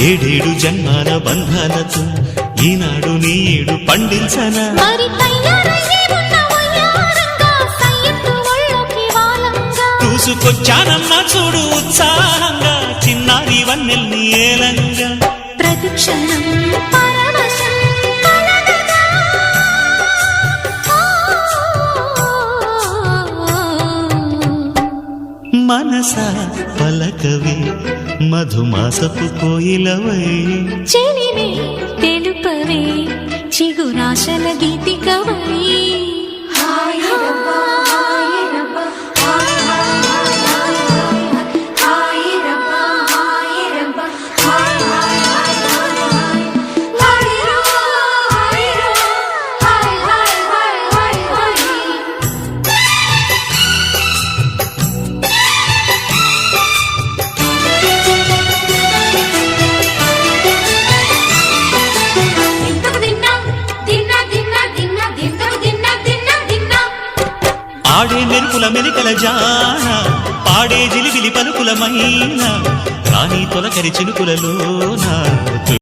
ఏడేడు జన్మాల బంధాలతో ఈనాడు నీడు పండించనా చూసుకొచ్చానమ్మా చూడు ఉత్సాహంగా చిన్నారి వన్నెల్ని ఏలంగా ప్రతిక్షణం మనసా పలకవే మధుమాసపు కోయిలవై చెలివే తెలుపవే చిగురాశల గీతికవై ఆడే మెరుపుల మెలికల జాన పాడే జిలిబిలి పలుకులమైన రాణి తొలకరి చినుకులలోన